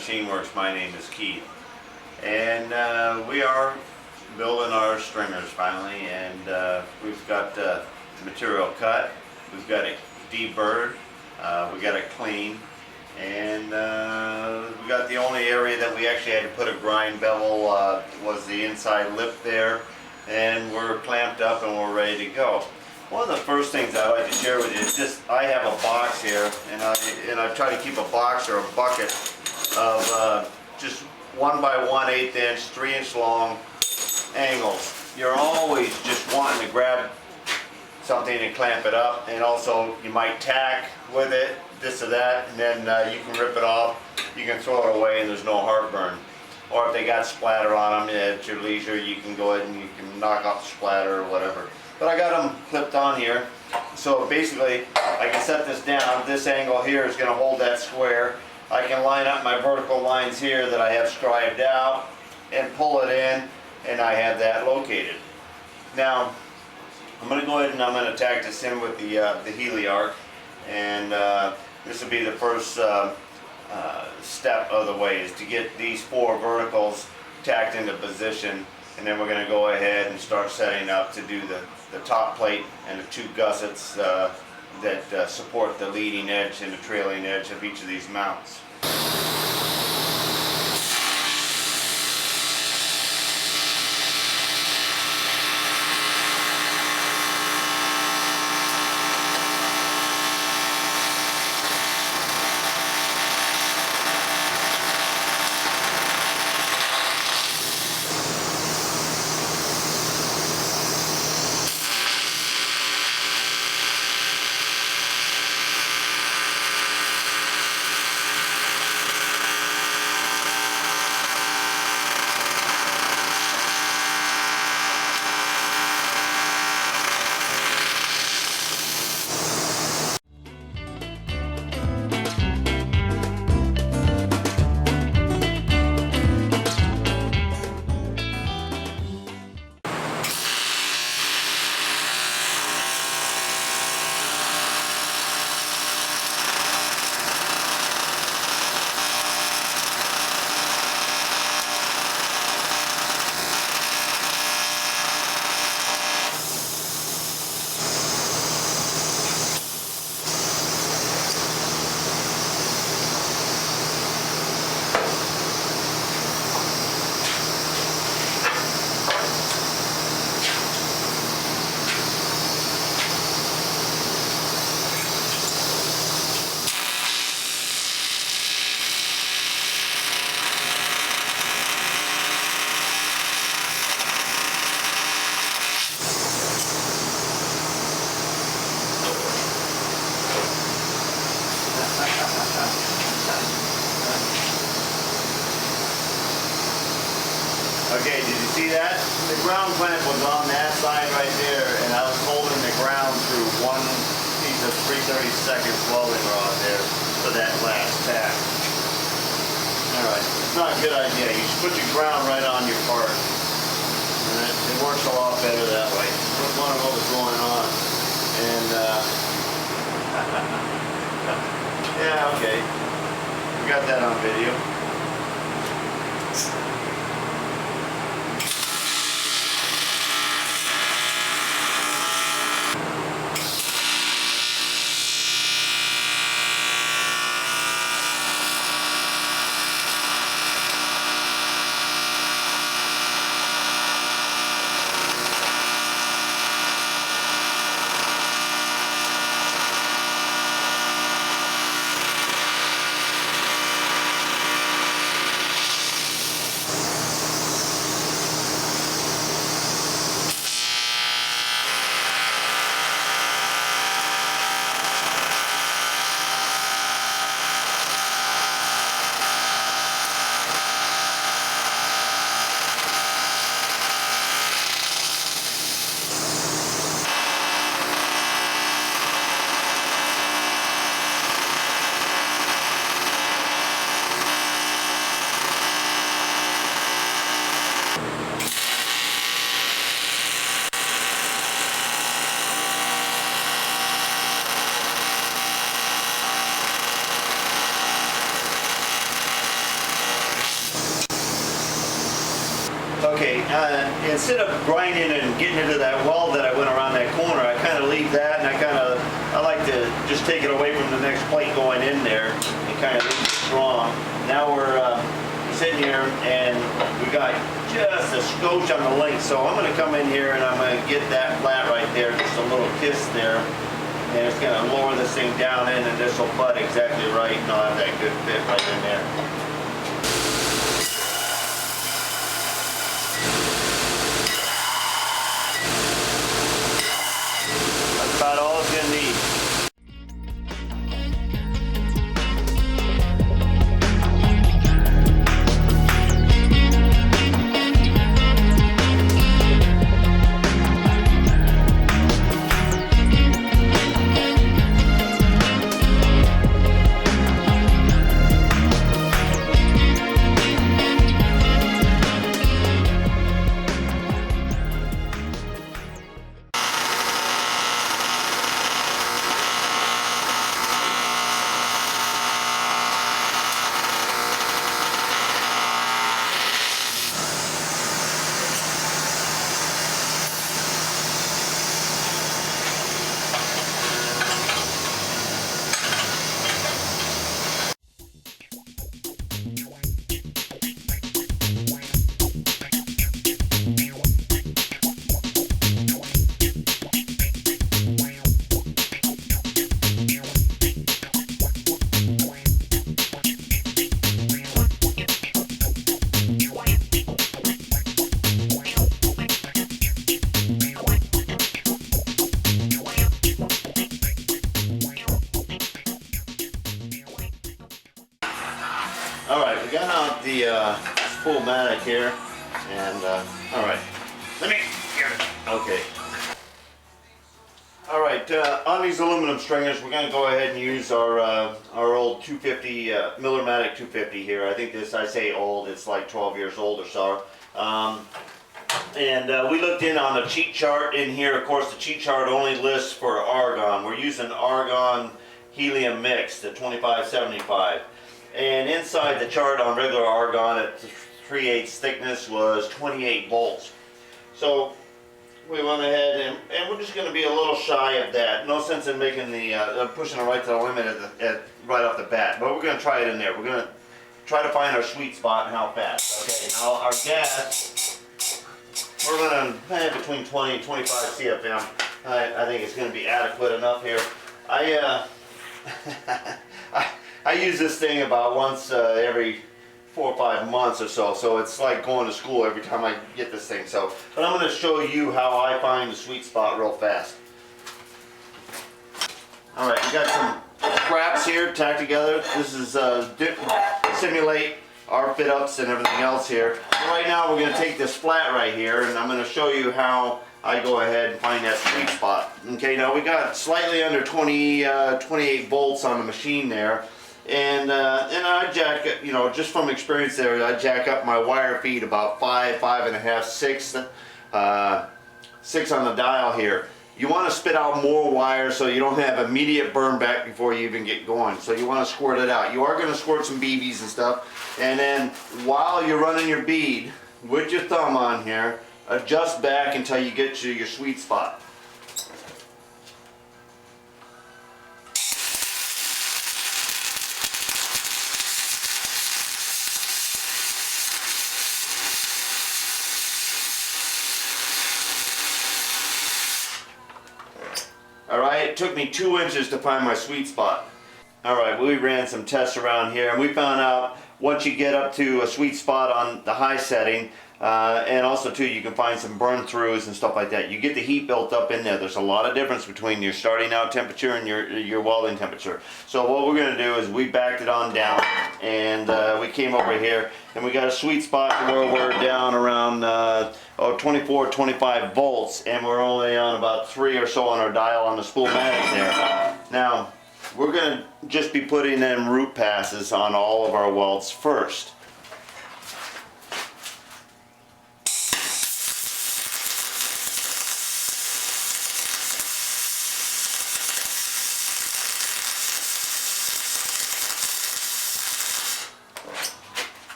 Machine Works. My name is Keith, and we are building our stringers finally, and we've got the material cut, we've got it deburred, we got it clean, and we got the only area that we actually had to put a grind bevel was the inside lip there, and we're clamped up and we're ready to go. One of the first things I like to share with you is just I have a box here, and I try to keep a box or a bucket of just 1 by 1/8 inch, 3 inch long angles. You're always just wanting to grab something and clamp it up, and also you might tack with it, this or that, and then you can rip it off, you can throw it away, and there's no heartburn. Or if they got splatter on them at your leisure, you can go ahead and you can knock off the splatter or whatever. But I got them clipped on here, so basically I can set this down. This angle here is going to hold that square. I can line up my vertical lines here that I have scribed out and pull it in, and I have that located. Now I'm going to go ahead and I'm going to tack this in with the Heliarc, and this will be the first step of the way, is to get these 4 verticals tacked into position, and then we're going to go ahead and start setting up to do the top plate and the 2 gussets that support the leading edge and the trailing edge of each of these mounts. Okay, did you see that? The ground clamp was on that side right there, and I was holding the ground through one piece of 3/32 welding rod there for that last tack. Alright, it's not a good idea. You should put your ground right on your part. And it works a lot better that way. Just wondering what was going on. And, yeah, okay. We got that on video. instead of grinding and getting into that weld that I went around that corner, I kind of leave that, and I like to just take it away from the next plate going in there and kind of leave it strong. Now we're sitting here and we got just a skosh on the length, so I'm going to come in here and I'm going to get that flat right there, just a little kiss there, and it's going to lower this thing down in, and this will butt exactly right, and I'll have that good fit right in there. That's about all it's going to need. Alright, we got out the Spoolmatic here, and alright, let me get it. Okay. Alright, on these aluminum stringers, we're going to go ahead and use our old 250, Millermatic 250 here. I think this, I say old, it's like 12 years old or so. We looked in on the cheat chart in here. Of course, the cheat chart only lists for argon. We're using argon helium mix, the 2575. And inside the chart on regular argon at 3/8 thickness was 28 volts. So we went ahead and we're just going to be a little shy of that. No sense in making the pushing it right to the limit right off the bat. But we're going to try it in there. We're going to try to find our sweet spot and how fast. Okay, now our gas, we're going to between 20 and 25 CFM. I think it's going to be adequate enough here. I use this thing about once every 4 or 5 months or so, so it's like going to school every time I get this thing. So, but I'm going to show you how I find the sweet spot real fast. Alright, we got some scraps here tacked together. This is simulate our fit ups and everything else here. Right now we're going to take this flat right here, and I'm going to show you how I go ahead and find that sweet spot. Okay, now we got slightly under 28 volts on the machine there. And I jack, you know, just from experience there, I jack up my wire feed about 5, 5.5, 6 on the dial here. You want to spit out more wire so you don't have immediate burn back before you even get going. So you want to squirt it out. You are going to squirt some BBs and stuff. And then while you're running your bead with your thumb on here, adjust back until you get to your sweet spot. Alright, it took me 2 inches to find my sweet spot. Alright, we ran some tests around here and we found out once you get up to a sweet spot on the high setting, and also too you can find some burn throughs and stuff like that. You get the heat built up in there. There's a lot of difference between your starting out temperature and your welding temperature. So what we're going to do is we backed it on down, and we came over here and we got a sweet spot where we're down around 24, 25 volts, and we're only on about 3 or so on our dial on the Spoolmatic there. Now we're going to just be putting in root passes on all of our welds first.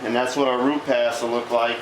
and that's what our root pass will look like